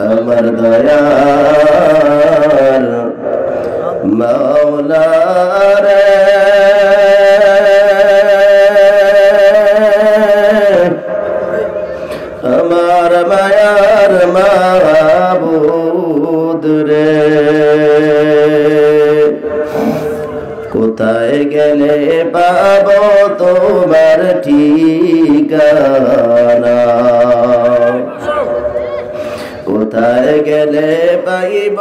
আমার দয়ার মাওলা রে আমার মায়ার মাবুদ রে কোথায় গেলে পাবো তোমার ঠিকানা কোথায় গেলে পাইব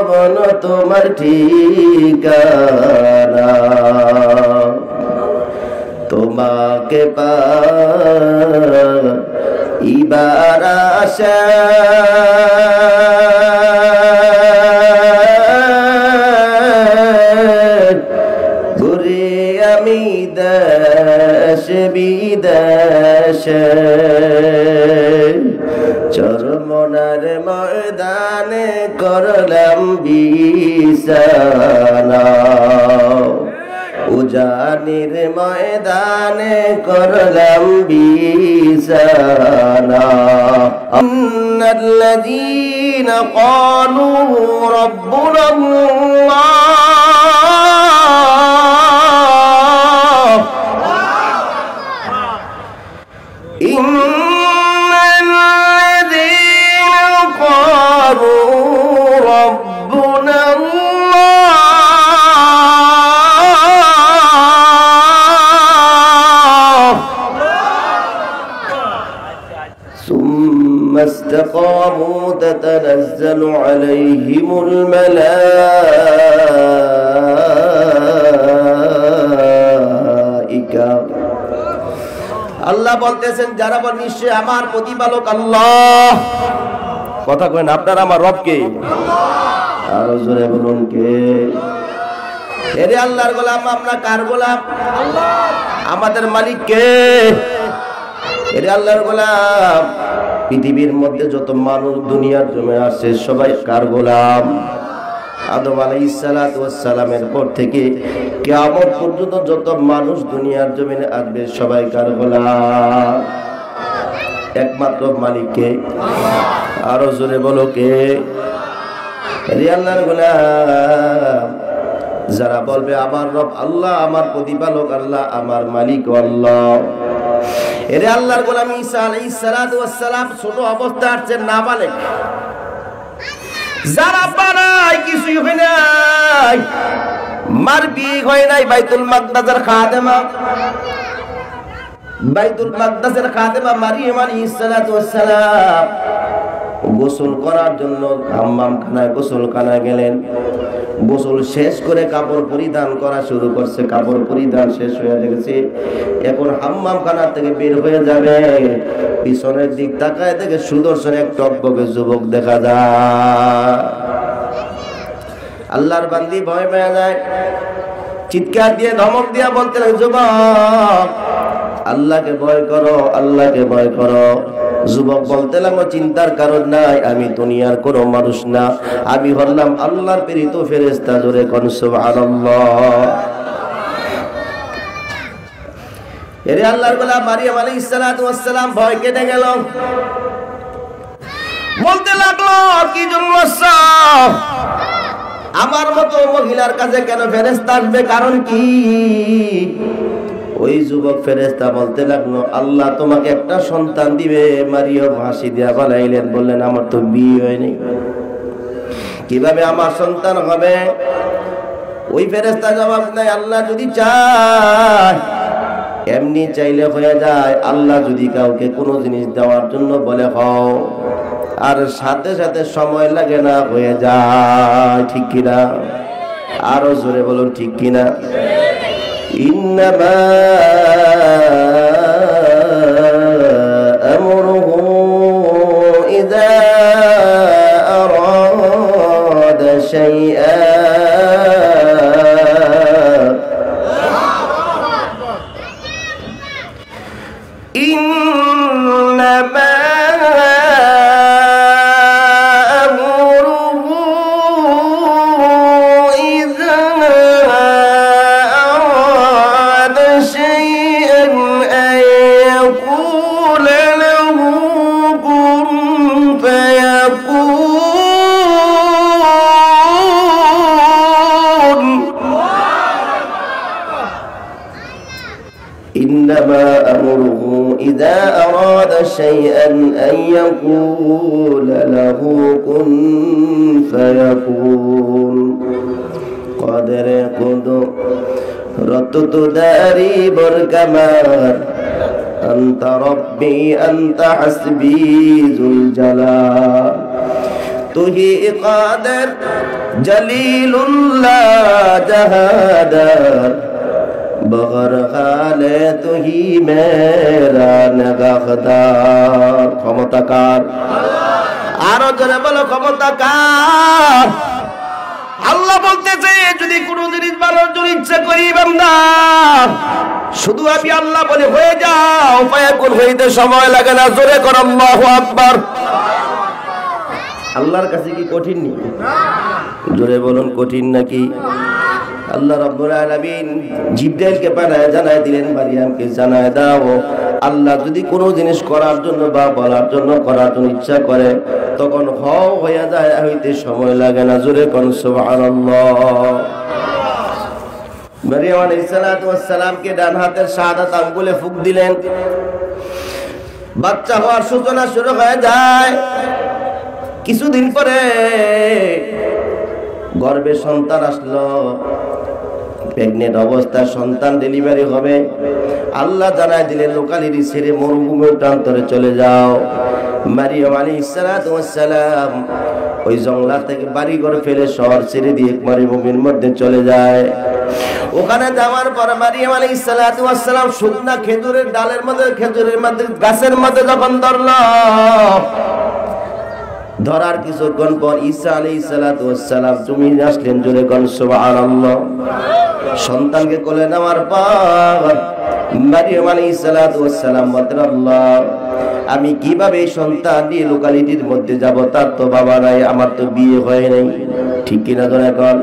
বল তোমার ঠিকানা তোমাকে পাইবার আশা ঘুরে আমি দেশ বিদেশে চরমনার ময়দানে করলাম বিছানা উজানির ময়দানে করলাম বিছানা আন্নাল্লাযীনা ক্বালু রাব্বুনাল্লাহ ইন্নাল্লাযীনা ক্বালু ثم استقاموا تتنزل عليهم الملائكة আল্লাহ বলতেছেন যারা বল নিশ্চয় আমার প্রতিপালক আল্লাহ কথা কইন আপনারা আমার রব কে আল্লাহ আর জোরে বলুন কে এরে আল্লাহর গোলাম আমরা কার গোলাম আল্লাহ আমাদের মালিক কে এরে আল্লাহর গোলাম পৃথিবীর মধ্যে যত মানুষ দুনিয়ার জমিনে আছে সবাই কার গোলাম আদম আলাইহিস সালাতু ওয়াস সালামের পর থেকে কিয়ামত পর্যন্ত যত মানুষ দুনিয়ার জমিনে আসবে সবাই কার গোলাম একমাত্র মালিক কে আল্লাহ আরো জোরে বলো কে এরে আল্লাহর গোলাম যারা বলবে আমার রব আল্লাহ আমার প্রতিপালক আল্লাহ আমার মালিক আল্লাহ এরে আল্লাহর গোলাম ঈসা আলাইহিস সালাতু ওয়াস সালাম ছোট অবস্থায় আছেন নাবালেগ যারা পারায় কিছুই হয় নাই মার বিয়ে হয় নাই বাইতুল মাকদাসের খাদেমা মারিয়াম আলাইহিস সালাতু ওয়াস সালাম গোসল করার জন্য হাম্মামখানায় গোসলখানায় গেলেন গোসল শেষ করে কাপড় পরিধান করা শুরু করছে কাপড় পরিধান শেষ হয়ে গেছে এখন হাম্মামখানা থেকে বের হয়ে যাবে পিছনের দিক তাকায় দেখে সুদর্শন এক টকবকে যুবক দেখা যায় আল্লাহর বান্দি ভয় পেয়ে যায় চিৎকার দিয়ে ধমক দিয়া বলতে লাগে যুবক আল্লাহকে ভয় করো আল্লাহকে ভয় করো যুবক বলতে লাগলো চিন্তার কারণ নাই আমি দুনিয়ার কোনো মানুষ না আমি হলাম আল্লাহর প্রেরিত ফেরেশতা জোরে কোন সুবহানাল্লাহ এরে আল্লাহর গোলাম মারিয়াম আলাইহিস সালাতু ওয়াস সালাম ভয় কেটে গেল বলতে লাগলো কি জন্য আমার মতো মহিলার কাছে কেন ফেরেশতা আসবে কারণ কি ওই যুবক ফেরেশতা বলতে লাগলো আল্লাহ তোমাকে একটা সন্তান দিবে মারিয়াম হাসি দিয়া বলাইলেন বললেন আমার তো বিয়ে হয়নি কিভাবে আমার সন্তান হবে ওই ফেরেশতা জবাব দেয় আল্লাহ যদি চায় এমনি চাইলে হয়ে যায় আল্লাহ যদি কাউকে কোনো জিনিস দেওয়ার জন্য বলে হও আর সাথে সাথে সময় লাগে না হয়ে যায় ঠিক কিনা আরো জোরে বলুন ঠিক কিনা ইন্নামা আমরুহু ইযা আরাদা শাইআ ইন্নামা يقول له كن فيكون إنما أمره إذا أراد شيئا أن يقول له كن فيكون قدر قدرت داري بركمار أنت ربي أنت حسبي ذو الجلال तुही कादर जलीलुल्लाह जहादर बगर खाले तुही मेरा नगाहदार ক্ষমতাকার আরো জোরে বলো ক্ষমতাকার আল্লাহ বলতেছে যদি কোনো জিনিস ভালোর জন্য ইচ্ছা করি বান্দা শুধু আমি আল্লাহ বলে হয়ে যাও ফায়াকুন হইতে সময় লাগে না জোরে কর আল্লাহু আকবার আল্লাহর কাছে কি কঠিন নি জোরে বলুন কঠিন নাকি আল্লাহ রাব্বুল আলামিন জিবরাইলকে পাঠায় জানায় দিলেন মারিয়ামকে জানায় দাও আল্লাহ যদি কোনো জিনিস করার জন্য বা বলার জন্য করার জন্য ইচ্ছা করে তখন হয়ে যায় হইতে সময় লাগে না জোরে কোন সুবহানাল্লাহ মারিয়াম আলাইহিস সালাতু ওয়াস সালামকে ডান হাতের শাহাদাত আঙ্গুলে ফুঁক দিলেন বাচ্চা হওয়ার সূচনা শুরু হয়ে যায় কিছুদিন পরে গর্ভে সন্তান আসলো প্রেগনেন্ট অবস্থায় সন্তান ডেলিভারি হবে আল্লাহ জানায় দিলেন লোকালিটি ছেড়ে মরুভূমির প্রান্তরে চলে যাও মারিয়াম আলাইহিস সালাতু ওয়াস সালাম ওই জঙ্গল থেকে বাড়ি ঘর ফেলে শহর ছেড়ে দিয়ে মরুভূমির মধ্যে চলে যায় ওখানে যাওয়ার পর মারিয়াম আলাইহিস সালাতু ওয়াস সালাম শুকনা খেজুরের ডালের মধ্যে খেজুরের মধ্যে গাছের মধ্যে যখন ধরলো ধরার কিছুক্ষণ পর ঈসা আলাইহিস সালাতু ওয়াস সালাম তুমি আসলেন জোরে কোন সুবহানাল্লাহ সন্তানকে কোলে নেওয়ার পর মারিয়াম আলাইহিস সালাতু ওয়াস সালাম বলেন আল্লাহ আমি কিভাবে এই সন্তান নিয়ে লোকালিটির মধ্যে যাব তার তো বাবা নাই আমার তো বিয়ে হয় নাই ঠিক কি না জোরে কোন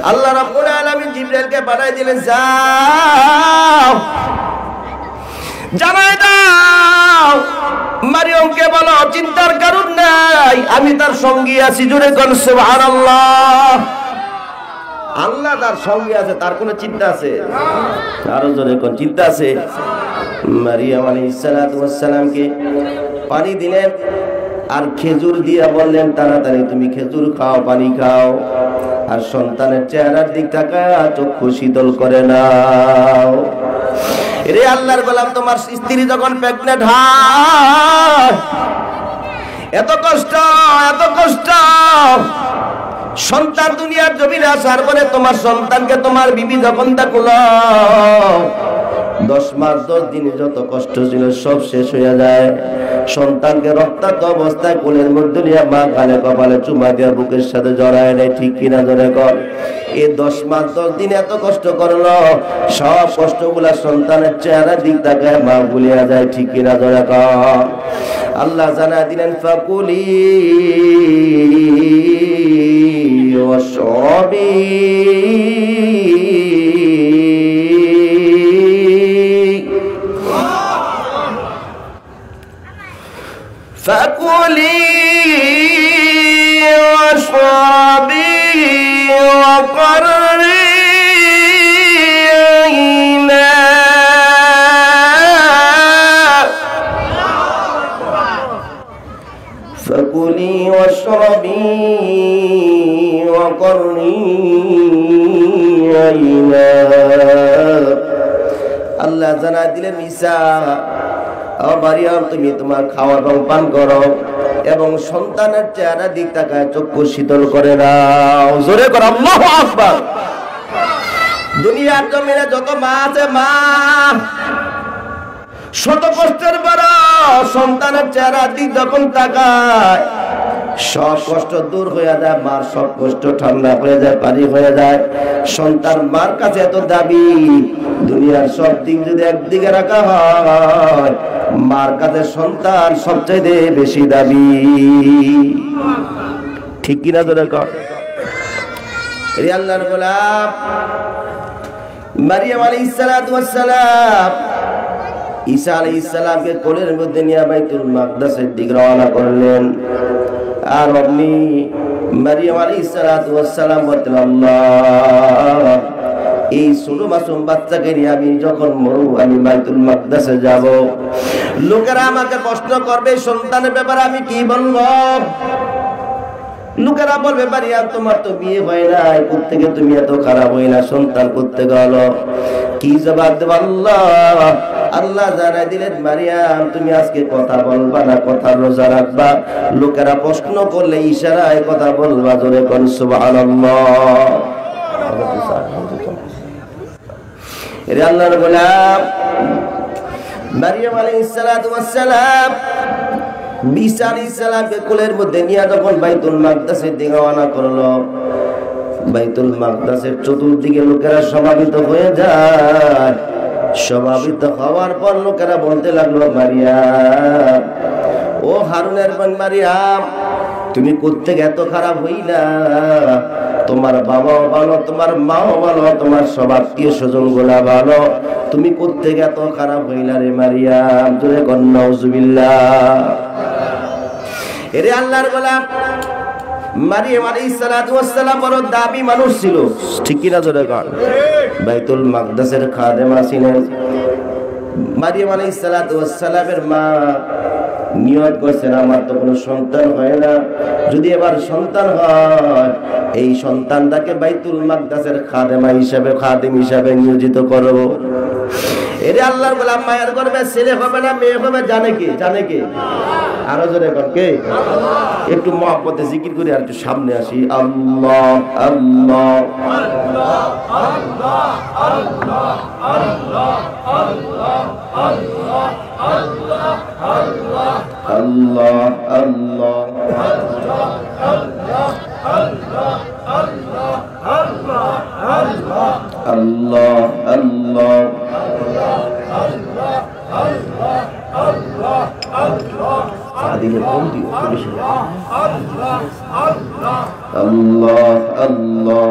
আল্লাহ রাব্বুল আলামিন জিবরাইলকে পাঠায় দিলেন যাও জানায় দাও মারিয়ামকে বলো চিন্তার কারণ নাই আমি তার সঙ্গী আছি জোরে কোন সুবহানাল্লাহ আল্লাহ তার সঙ্গী আছে তার কোনো চিন্তা আছে আরো জোরে কোন চিন্তা আছে মারিয়াম আলাইহিস সালাতু ওয়াস সালামকে পানি দিলেন আর খেজুর দিয়া বললেন তাড়াতাড়ি তুমি খেজুর খাও পানি খাও আর সন্তানের চেহারার দিক তাকায়া চক্ষু শীতল করে নাও রে আল্লাহর গোলাম তোমার স্ত্রী যখন প্রেগন্যান্ট হয় এত কষ্ট সন্তান দুনিয়ার জমিনে আসার পরে তোমার সন্তানকে তোমার বিবি যখন তাকুলো 10 মাস 10 দিনে যত কষ্ট ছিল সব শেষ হয়ে যায় সন্তানকে রক্তাক্ত অবস্থায় কোলের মধ্যে নিয়ে মা গালে কপালে চুমা দিয়ে বুকের সাথে জড়ায় নেয় ঠিক কিনা জোরে কর এই 10 মাস 10 দিন এত কষ্ট করলো সব কষ্টগুলা সন্তানের চেহারা দিক তাকায় মা ভুলিয়া যায় ঠিক কিনা জোরে কর আল্লাহ জানায় দিলেন ফাকুলি ওয়াশরাবি فكلي واشربي وقري عينا فكلي واشربي وقري عينا الله জানা দিলেন ঈসা মারিয়াম তুমি তোমার খাওয়ার রং পান করো এবং সন্তানের চেহারা দিক তাকায় চক্ষু শীতল করে নাও জোরে করো আল্লাহু আকবার দুনিয়ার জমিনে যত মা আছে মা শত কষ্টের পর সন্তানের চেহারা দিক যখন তাকায় সব কষ্ট দূর হয়ে যায় মার সব কষ্ট ঠান্ডা হয়ে যায় পানি হয়ে যায় সন্তান মার কাছে এত দাবি দুনিয়ার সব দিক যদি একদিকে রাখা হয় মার কাছে সন্তান সবচেয়ে বেশি দাবি ঠিক কিনা জোরে কর রে আল্লাহর গোলাম মারিয়াম আলাইহিস সালাতু ওয়াস সালাম ঈসা আলাইহিস সালামকে কোলের মধ্যে নিয়ে বাইতুল মাকদাসের দিকে রওনা করলেন আর মারিয়াম আলাইহিস সালাতু ওয়াস সালাম বললেন আল্লাহ এই ছোট মাসুম বাচ্চাকে নিয়ে আমি যখন মরু, আমি বাইতুল মাকদাসে যাব, লোকেরা আমাকে প্রশ্ন করবে সন্তানের ব্যাপারে আমি কি বলবো? লোকেরা বলবে মারিয়াম তোমার তো বিয়ে হয় নাই, কোত্থেকে তুমি এত খারাপ হইলা, সন্তান কোত্থেকে হলো? কি জবাব দেব? আল্লাহ জানাই দিলেন মারিয়াম তুমি আজকে কথা বলবা না, কথা রোজা রাখবা, লোকেরা প্রশ্ন করলে ইশারায় কথা বলবা, জোরে কোন সুবহানাল্লাহ। এরে আল্লাহর গোলাম মারিয়াম আলাইহিস সালাতু ওয়াস সালাম ঈসা আলাইহিস সালামকে কোলের মধ্যে নিয়ে যখন বাইতুল মাকদাসের দিকে রওনা করলো, বাইতুল মাকদাসের চতুর্দিকে লোকেরা সমাবেত হয়ে যায়। সমাবেত হওয়ার পর লোকেরা বলতে লাগলো মারিয়াম, ও হারুনের বোন মারিয়াম তুমি কোত্থেকে এত খারাপ হইলা? তোমার বাবাও ভালো, তোমার মাও ভালো, তোমার সব আত্মীয় স্বজন গুলা ভালো, তুমি কোত্থেকে এত খারাপ হইলা রে মারিয়াম? জোরে কর নাউজুবিল্লাহ। এরে আল্লাহর গোলাম মারিয়াম আলাইহিস সালাতু ওয়াস সালাম বড় দাবি মানুষ ছিল, ঠিক কি না? জোরে কর। বাইতুল মাকদাসের খাদেমা ছিলেন। মারিয়াম আলাইহিস সালাতু ওয়াস সালামের মা নিয়ত করছেন আমার তো কোনো সন্তান হয় না, যদি এবার সন্তান হয় এই সন্তানটাকে বাইতুল মাকদাসের খাদেমা হিসাবে, খাদেম হিসাবে নিয়োজিত করব। এরে আল্লাহর গোলাম মায়ের গর্ভে ছেলে হবে না মেয়ে হবে জানে কে? জানে কে? আরো জোরে কর কে? একটু মহব্বতে জিকির করি আর একটু সামনে আসি। আল্লাহ আল্লাহ আল্লাহ আল্লাহ আল্লাহ আল্লাহ আল্লাহ আল্লাহ আল্লাহ আল্লাহ আল্লাহ আল্লাহ আল্লাহ আল্লাহ আল্লাহ আল্লাহ আদিলে কম দিও বেশি। আল্লাহ আল্লাহ আল্লাহ আল্লাহ আল্লাহ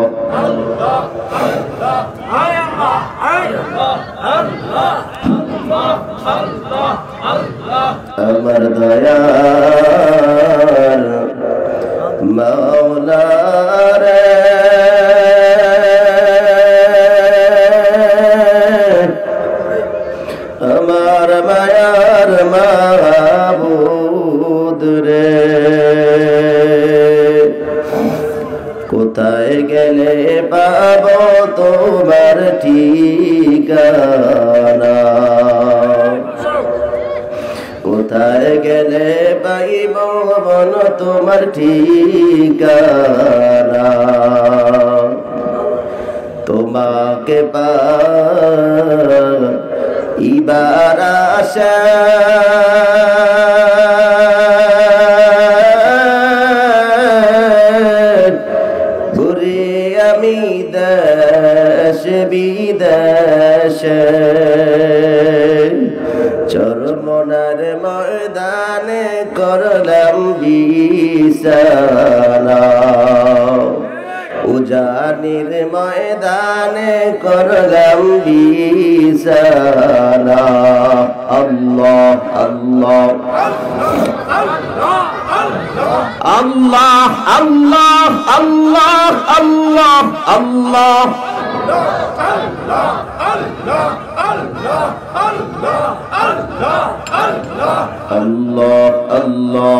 আমার দয়ার মাওলা রে আমার মায়ার মাবুদ রে, কোথায় গেলে পাবো তোমার ঠিকানা? কোথায় গেলে পাইব বলো তোমার ঠিকানা? তোমাকে পাইবার আশা ঘুরে আমি দেশ বিদেশে, চরমনার ময়দানে করলাম বিছানা, উজানির ময়দানে করলাম বিছানা। আল্লাহ আল্লাহ আল্লাহ আল্লাহ আল্লাহ আল্লাহ আল্লাহ আল্লাহ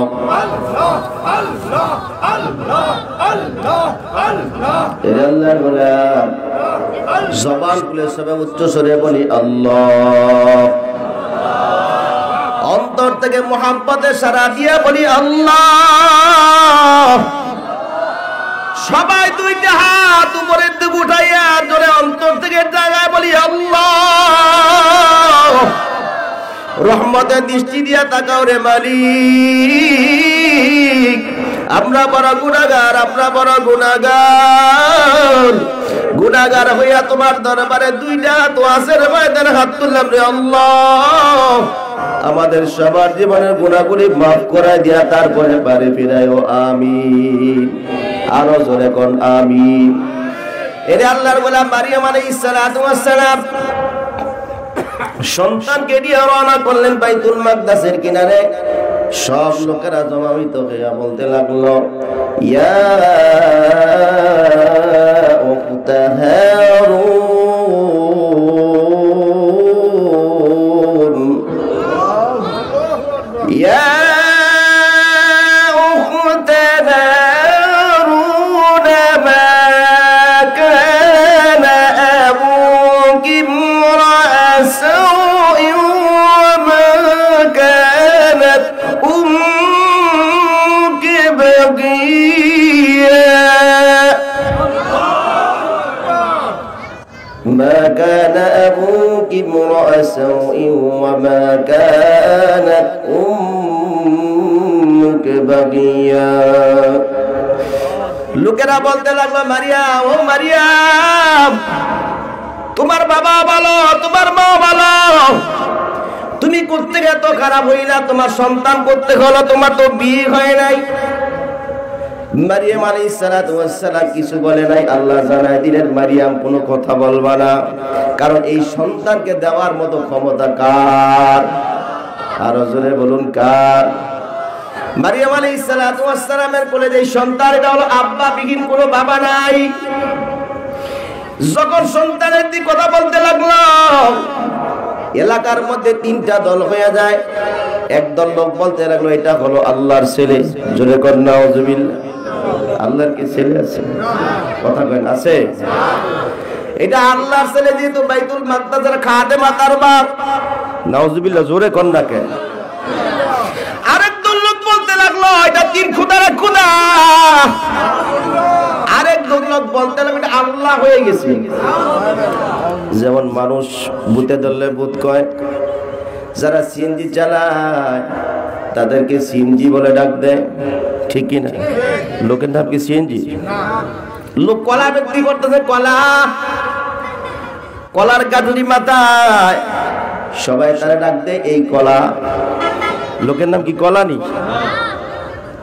জবান খুলে সবাই উচ্চ স্বরে বলি আল্লাহ। অন্তর থেকে মুহাব্বতে সারা দিয়ে বলি আল্লাহ। সবাই দুইটা হাত উপরের দিকে উঠাইয়া জোরে অন্তর থেকে জায়গায় বলি আল্লাহ। রহমতের দৃষ্টি দিয়া তাকাও রে মালিক, আমরা বড় গুনাহগার, আমরা বড় গুনাহগার। গুনাহগার হইয়া তোমার দরবারে দুইটা তো আছে রে ময়দানে হাত তুললাম রে আল্লাহ। আমাদের সবার জীবনের গুনাহগুলি মাফ করায় দিয়া তারপরে বাড়ি ফিরাইও আমিন। আরো জোরে কোন আমিন। এরে আল্লাহর গোলাম মারিয়াম আলাইহিস সালাতু ওয়াস সালাম সন্তানকে নিয়ে রওনা করলেন বাইতুল মাকদাসের কিনারে। সব লোকেরা জমায়েত হয়ে বলতে লাগলো ইয়া উখতা হারুন بغيا ما كان أبوك امرأ سوء وما كانت أمك بغيا লোকেরা বলতে লাগলো মারিয়াম, ও মারিয়াম, তোমার বাবা ভালো, তোমার মা ভালো, তুমি করতে এত খারাপ হইলা, তোমার সন্তান করতে হলো, তোমার তো বিয়ে হয় নাই। মারিয়াম আলাইহিস সালাতু ওয়াস সালাম কিছু বলে নাই। আল্লাহ জানায় দিলেন, মারিয়াম কোনো কথা বলবা না, কারণ এই সন্তানকে দেওয়ার মতো ক্ষমতা কার? আরো জোরে বলুন কার? মারিয়াম আলাইহিস সালাতু ওয়াস সালামের কোলে যে সন্তান, এটা হলো আব্বা বিহীন, কোনো বাবা নাই। যখন সন্তানের দিকে কথা বলতে লাগলো, এলাকার মধ্যে তিনটা দল হয়ে যায়। একদল লোক বলতে লাগলো এটা হলো আল্লাহর ছেলে। জোরে কর নাউজুবিল্লাহ। আল্লাহর কি ছেলে আছে? কথা কইন আছে? এটা আল্লাহর ছেলে, যেহেতু বাইতুল মাকদাসের খাদেম তার বাপ। নাউজুবিল্লাহ। জোরে কর না কেন? আরেকদল লোক বলতে লাগলো এটা তিন খোদার খোদা। আরেকদল লোক বলতে লাগলো এটা আল্লাহ হয়ে গেছে। যেমন মানুষ ভূতে ধরলে ভূত কয়, যারা সিএনজি চালায় তাদেরকে সিএনজি বলে ডাক দেয়, ঠিক কি না? লোকের নাম কি সিএনজি? লোক কলা বিক্রি করতেছে, কলা, কলার গাঠুরি মাথায় সবাই তারা ডাক দেয় এই কলা। লোকের নাম কি কলানি?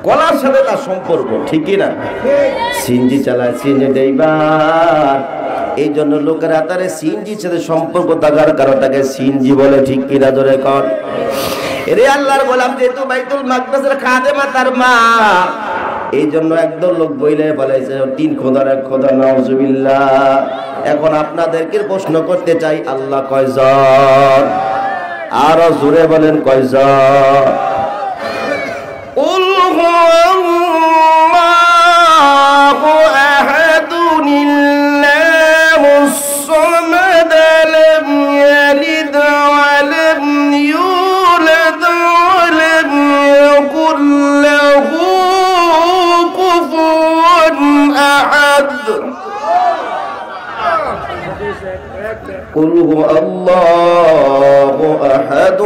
কলার সাথে তার সম্পর্ক, ঠিক কি না? সিএনজি চালায়, সিএনজি ড্রাইভার, এই জন্য লোকেরা তারে সিএনজির সাথে সম্পর্ক থাকার কারণে তাকে সিএনজি বলে, ঠিক কিনা? ধরে কর। এরে আল্লাহর গোলাম, যেহেতু বাইতুল মাকদাসের খাদেমা তার মা, এই জন্য একদল লোক বইলে বলেছে তিন খোদার এক খোদা। নাউজুবিল্লাহ। এখন আপনাদেরকে প্রশ্ন করতে চাই, আল্লাহ কয়জন? আরো জোরে বলেন কয়জন? قل هو الله أحد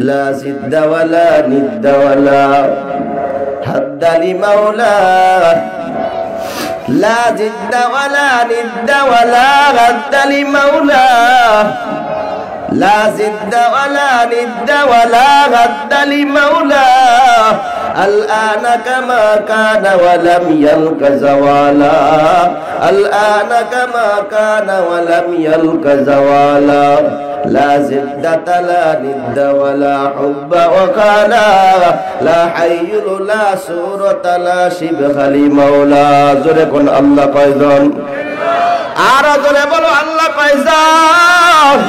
لا زد ولا ند ولا حد لمولاه لا زد ولا ند ولا حد لمولاه لا زد ولا ند ولا غد لمولاه الآن كما كان ولم يلق زوالا الآن كما كان ولم يلق زوالا لا زدة لا ند ولا حب وقالا لا حي لا صورة لا شبه لمولا زرقن الله قيزون আরো বলো আল্লাহ কয়জন?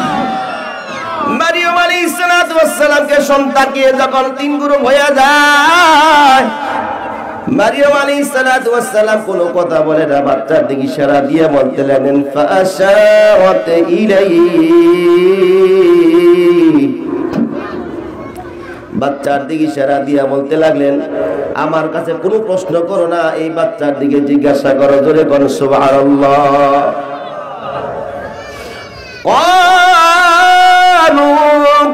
মারিয়াম আলাইহিস সালাতু ওয়াস সালামকে সন্তানকে যখন তিন গ্রুপ হয়ে যায়, মারিয়াম আলাইহিস সালাতু ওয়াস সালাম কোনো কথা বলে না, বাচ্চার দিকে ইশারা দিয়ে বলতে লাগলেন ফাআশারাত ইলাইহি, বাচ্চার দিকে ইশারা দিয়ে বলতে লাগলেন আমার কাছে কোনো প্রশ্ন করো না, এই বাচ্চার দিকে জিজ্ঞাসা করো। জোরে কোন সুবহানাল্লাহ।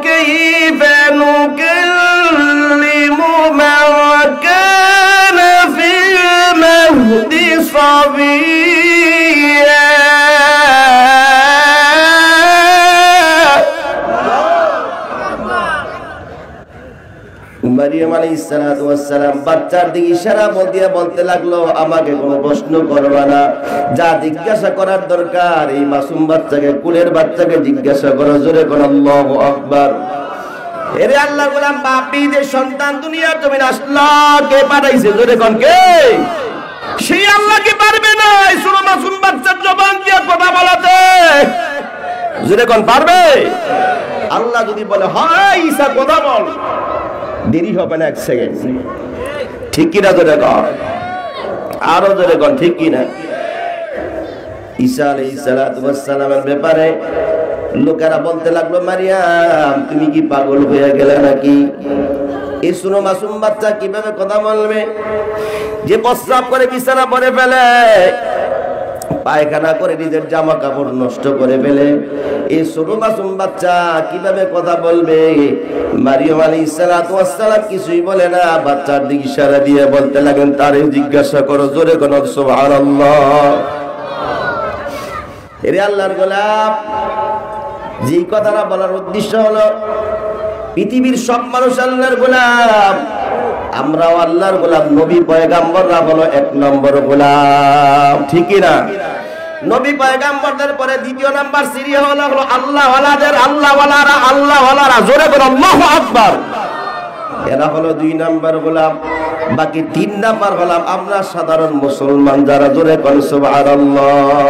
كيف نكلم من كان في المهد صبيا মারিয়াম আলাইহিস সালাতু ওয়াস সালাম বাচ্চার দিকে ইশারা দিয়ে বলতে লাগলো আমাকে কোনো প্রশ্ন করবা না, যা জিজ্ঞাসা করার দরকার এই মাসুম বাচ্চাকে, কুলের বাচ্চাকে জিজ্ঞাসা করো। জোরে কোন আল্লাহু আকবার। এরে আল্লাহর গোলাম, বাপি যে সন্তান দুনিয়ার জমিনে আসলো কে পাঠাইছে? জোরে কোন কে? সেই আল্লাহ কি পারবে না এই ছোট মাসুম বাচ্চার জবান দিয়ে কথা বলাতে? জোরে কোন পারবে? আল্লাহ যদি বলে হয় ঈসা কথা বল, দেরি হবে না এক সেকেন্ড, ঠিক কিনা? জোরে কর, আরো জোরে কর, ঠিক কিনা? ঈসা আলাইহিস সালাতু ওয়াস সালামের ব্যাপারে লোকেরা বলতে লাগলো, মারিয়াম তুমি কি পাগল হয়ে গেলে নাকি? এই ছোট মাসুম বাচ্চা কিভাবে কথা বলবে? যে প্রস্রাব করে বিছানা পরে ফেলে, পায়খানা করে নিজের জামা কাপড় নষ্ট করে ফেলে, এই ছোট মাসুম বাচ্চা কিভাবে কথা বলবে? মারিয়াম আলাইহিস সালাতু ওয়াস সালাম কিছুই বলে না, বাচ্চার দিকে ইশারা দিয়ে বলতে লাগেন, তারে জিজ্ঞাসা করো, জোরে কোন সুবহানাল্লাহ। এরে আল্লাহর গোলাম, যে কথাটা বলার উদ্দেশ্য হলো পৃথিবীর সব মানুষ আল্লাহর গোলাম, আমরাও আল্লাহর গোলাম। নবী পয়গাম্বররা হলো এক নম্বর গোলাম, ঠিক না? নবী পয়গাম্বরদের পরে দ্বিতীয় নাম্বার সিরিয়া হলো আল্লাহ ওয়ালাদের, আল্লাহ ওয়ালারা, আল্লাহ ওয়ালারা, জোরে বলো আল্লাহু আকবার। এরা হলো 2 নাম্বার গোলাম। বাকি 3 নাম্বার গোলাম আমরা সাধারণ মুসলমান যারা, জোরে বলো সুবহানাল্লাহ।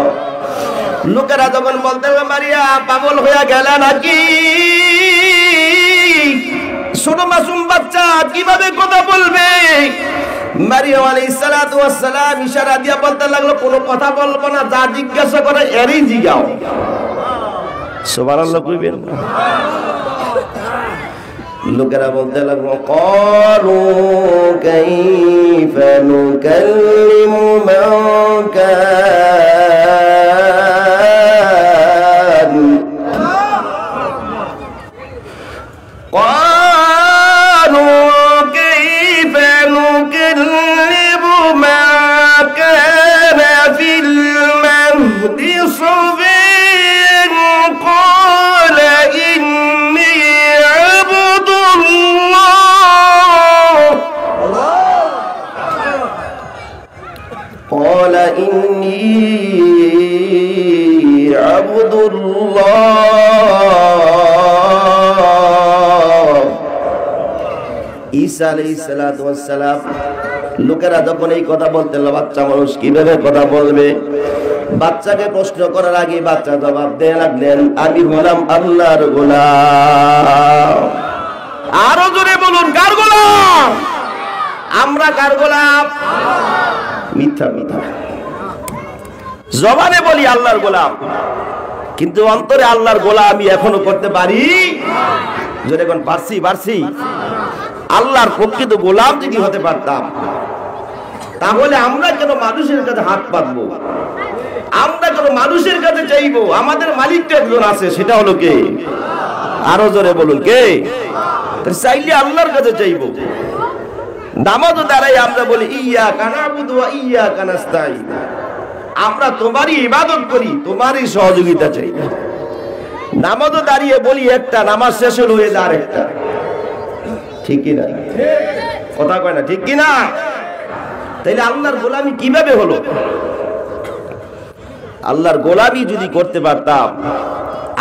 লোকেরা যখন বলতে, মারিয়া পাগল হয়ে গেল নাকি? ছোট মাসুম বাচ্চা কিভাবে কথা বলবে? মারিয়াম আলাইহিস সালাতু ওয়াস সালাম ইশারা দিয়ে বলতে লাগলো, কোনো কথা বলবো না, যা জিজ্ঞাসা করে এরই জিগাও। সুবহানাল্লাহ কইবেন না? লোকেরা বলতে লাগলো, ক্বালু কাইফা নুকাল্লিমু মান কান, ক্বালু কাইফা নুকাল্লিমু মান কানা ফিল মাহদি সাবিয়্যান ক্বালা ইন্নী قال إني عبد الله। ঈসা আলাইহিস সালাতু ওয়াস সালাম লোকেরা যখন এই কথা বলতে লাগলো, বাচ্চা মানুষ কিভাবে কথা বলবে? বাচ্চাকে প্রশ্ন করার আগে বাচ্চা জবাব দিয়ে লাগলেন, আমি হলাম আল্লাহর গোলাম। আরো জোরে বলুন, কার গোলাম? আমরা কার গোলাম? মিথ্যা মিথ্যা জবানে বলি আল্লাহর গোলাম, কিন্তু অন্তরে আল্লাহর গোলাম আমি এখনো করতে পারি? জোরে কোন পারছি? পারছি। আল্লাহর প্রকৃত গোলাম যদি হতে পারতাম, তাহলে আমরা কেন মানুষের কাছে হাত পাতবো? আমরা কেন মানুষের কাছে চাইবো? আমাদের মালিকটা একজন আছে, সেটা হলো কে? আরো জোরে বলুন, কে? চাইলে আল্লাহর কাছে চাইবো। নামাজও দাঁড়াই আমরা বলি, ইয়্যাকা না'বুদু ওয়া ইয়্যাকা নাস্তাঈন, আমরা তোমারই ইবাদত করি, তোমারই সহযোগিতা চাই। নামাজও দাঁড়িয়ে বলি একটা, নামাজ শেষ হলো হয়ে যায় আরেকটা, ঠিক কি না? কথা কয় না, ঠিক কি না? তাইলে আল্লাহর গোলামি কিভাবে হলো? আল্লাহর গোলামি যদি করতে পারতাম,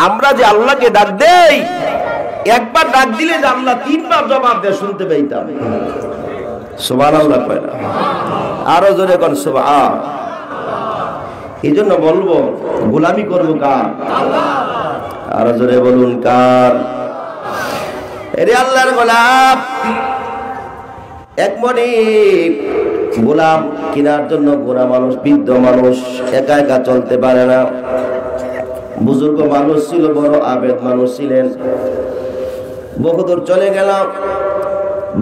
আমরা যে আল্লাহকে ডাক দেই, একবার ডাক দিলে যে আল্লাহ 3 বার জবাব দেয়, শুনতে পাইতাম। সুবহানাল্লাহ কয় না? আরো জোরে কোন সুবহান। এই জন্য বলবো, গোলামি করবো কার? আরো জোরে বলুন, কার? এরে আল্লাহর গোলাম। এক মনে গোলাম কেনার জন্য গোরা মানুষ, বৃদ্ধ মানুষ একা একা চলতে পারে না। বুজুর্গ মানুষ ছিল, বড় আবেদ মানুষ ছিলেন। বহুদূর চলে গেল,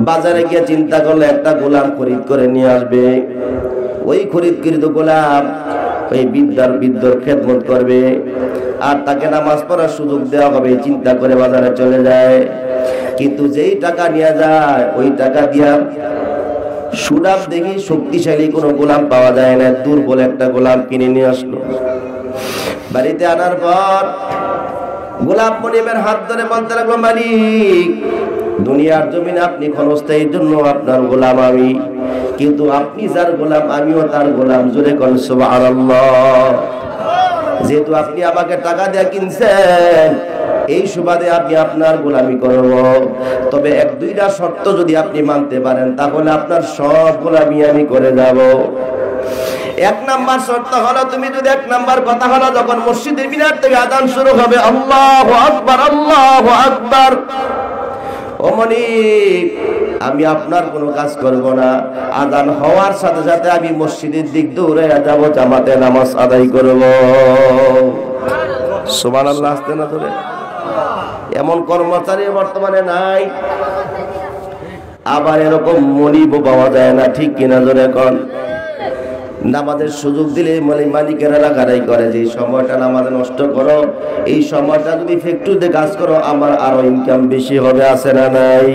বাজারে গিয়ে চিন্তা করলে একটা গোলাম খরিদ করে নিয়ে আসবে। ওই খরিদকৃত গোলাম ওই বৃদ্ধর খেদমত করবে, আর তাকে নামাজ পড়ার সুযোগ দেওয়া হবে, চিন্তা করে বাজারে চলে যায়। কিন্তু যেই টাকা নিয়ে যায়, ওই টাকা দিয়া সুনাম দেখি শক্তিশালী কোনো গোলাম পাওয়া যায় না, দুর্বল একটা গোলাম কিনে নিয়ে আসলো। বাড়িতে আনার পর গোলাম মনিবের হাত ধরে বলতে লাগলো, মালিক, দুনিয়ার জমিনে আপনি ক্ষণস্থায়ীর জন্য আপনার গোলাম আমি, কিন্তু আপনি যার গোলাম আমিও তার গোলাম। জোরে কোন সুবহানাল্লাহ। যেহেতু আপনি আমাকে টাকা দিয়ে কিনছেন, এই সুবাদে আমি আপনার গোলামি করব। তবে 1-2টা শর্ত যদি আপনি মানতে পারেন, তাহলে আপনার সব গোলামি আমি করে যাব। 1 নাম্বার শর্ত হলো, তুমি যদি 1 নাম্বার কথা হলো, যখন মসজিদের মিনার থেকে আযান শুরু হবে, আল্লাহু আকবার, আল্লাহু আকবার, ও মনিব, আমি আপনার কোনো কাজ করব না, আযান হওয়ার সাথে সাথে আমি মসজিদের দিক দৌড়ে যাব, জামাতে নামাজ আদায় করব। সুবহানাল্লাহ। আসতে না ধরে এমন কর্মচারী বর্তমানে নাই, আবার এরকম মনিবও পাওয়া যায় না, ঠিক কিনা ধরে এখন। নামাজের সুযোগ দিলে মালিকেরা রাগারাই করে যে সময়টা নামাজে নষ্ট করো, এই সময়টা যদি ফ্যাক্টরিতে কাজ করো আমার আরো ইনকাম বেশি হবে। আছে না নাই?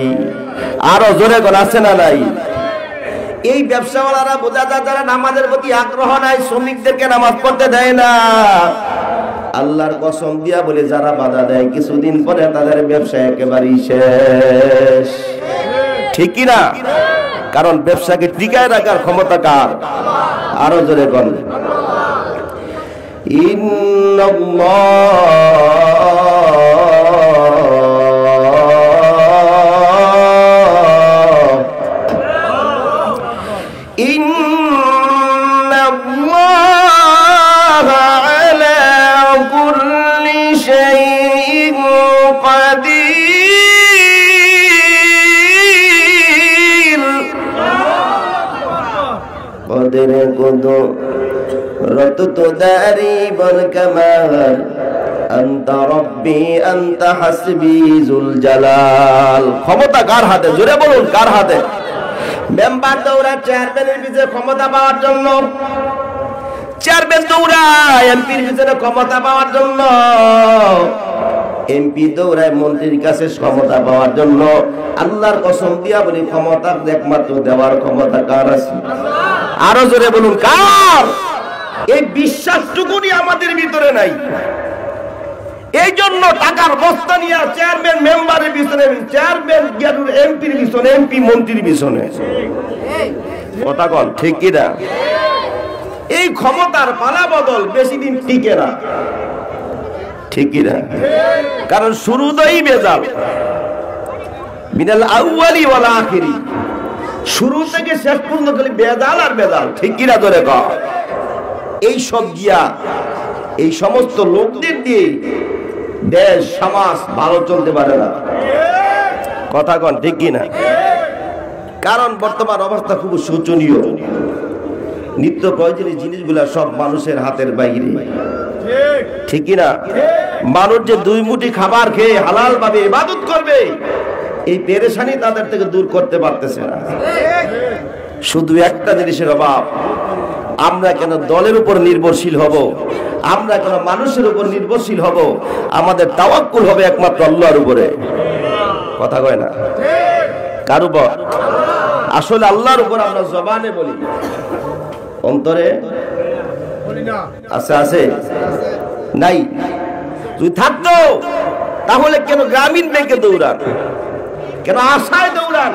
আরো জোরে করে আছে না নাই? এই ব্যবসাওয়ালারা বোঝা যায় যারা নামাজের প্রতি আগ্রহ নাই, শ্রমিকদেরকে নামাজ পড়তে দেয় না। আল্লাহর কসম দিয়া বলে যারা বাধা দেয় কিছুদিন পরে তাদের ব্যবসা একেবারেই শেষ, ঠিক কিনা? কারণ ব্যবসাকে টিকায় রাখার ক্ষমতা কার? আরো জোরে বল। ক্ষমতা কার হাতে? জোরে বলুন, কার হাতে? মেম্বার দৌড়ায় চেয়ারম্যানের পিছনে ক্ষমতা পাওয়ার জন্য, চেয়ারম্যান দৌড়ায় এমপির পিছনে ক্ষমতা পাওয়ার জন্য, এমপি দৌড়ায় মন্ত্রীর কাছে ক্ষমতা পাওয়ার জন্য। আল্লাহর কসম দিয়া বলি ক্ষমতা একমাত্র দেওয়ার ক্ষমতা কার আছে? আরো জোরে বলুন, কার? এই বিশ্বাসটুকুনি আমাদের ভিতরে নাই। এই জন্য টাকার বস্তা নিয়ে চেয়ারম্যান মেম্বারের পিছনে, চেয়ারম্যান এমপির পিছনে, এমপি মন্ত্রীর পিছনে। কথা বল, ঠিক কিনা? এই ক্ষমতার পালা বদল বেশি দিন টিকে না, ঠিক কিনা? কারণ শুরুতেই ভেজাল, মিনাল আউয়ালি ওয়াল আখিরি, শুরু থেকে শেষ পর্যন্ত খালি ভেজাল আর ভেজাল, ঠিক কিনা? ধরে কর। এই সব গিয়া এই সমস্ত লোকদের দিয়ে দেশ সমাজ ভালো চলতে পারে না। কথা কন, ঠিক কিনা? কারণ বর্তমান অবস্থা খুব শোচনীয়। নিত্য প্রয়োজনীয় জিনিসগুলা সব মানুষের হাতের বাইরে, ঠিক কিনা? মানুষ যে দুই মুঠি খাবার খেয়ে হালাল ভাবে ইবাদত করবে, এই পেরেশানি তাদের থেকে দূর করতে পারতেছে না। শুধু একটা জিনিসের অভাব, আমরা কেন দলের উপর নির্ভরশীল হব? আমরা কেন মানুষের উপর নির্ভরশীল হব? আমাদের তাওয়াক্কুল হবে একমাত্র আল্লাহর উপরে। কথা কয় না? কার উপর? আসলে আল্লাহর উপর আমরা জবানে বলি, অন্তরে আছে আছে নাই? তুই থাকতো তাহলে কেন গ্রামীণ ব্যাংকে দৌড়ান, কেন আশায় দৌড়ান,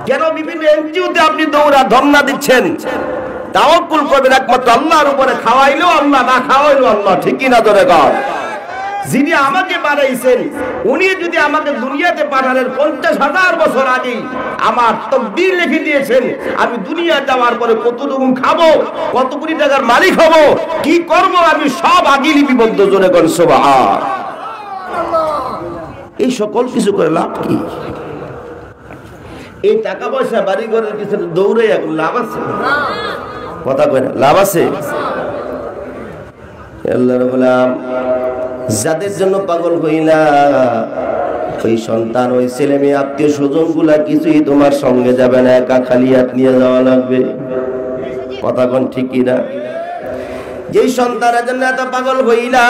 কেন বিভিন্ন এনজিওতে আপনি দৌড়ান, ধর্ণা দিচ্ছেন? তাওয়াক্কুল করবেন একমাত্র আল্লাহর উপরে। খাওয়াইলেও আল্লাহ, না খাওয়াইলেও আল্লাহ, ঠিক কিনা? ধরে কর। যিনি আমাকে বানাইছেন উনি যদি আমাকে দুনিয়াতে পাঠানোর 50,000 বছর আগে আমার তকদীর লিখে দিয়েছেন, আমি দুনিয়া যাওয়ার পরে কতটুকু খাবো, কত কোটি টাকার মালিক হব, কি করব, আমি সব আগে লিপিবদ্ধ। জোরে কর সুবহান। এই সকল কিছু করে লাভ কি? এই টাকা পয়সা বাড়ি ঘরের পিছনে দৌড়ে এখন লাভ আছে? কথা কয় না, লাভ আছে? আল্লাহ বললাম যাদের জন্য পাগল হইলা, ওই সন্তান, ওই ছেলে মেয়ে, আত্মীয় স্বজন গুলা কিছুই তোমার সঙ্গে যাবে না, একা খালি হাত নিয়ে যাওয়া লাগবে। কথা কোন, ঠিক কিনা? যেই সন্তানের জন্য এত পাগল হইলা,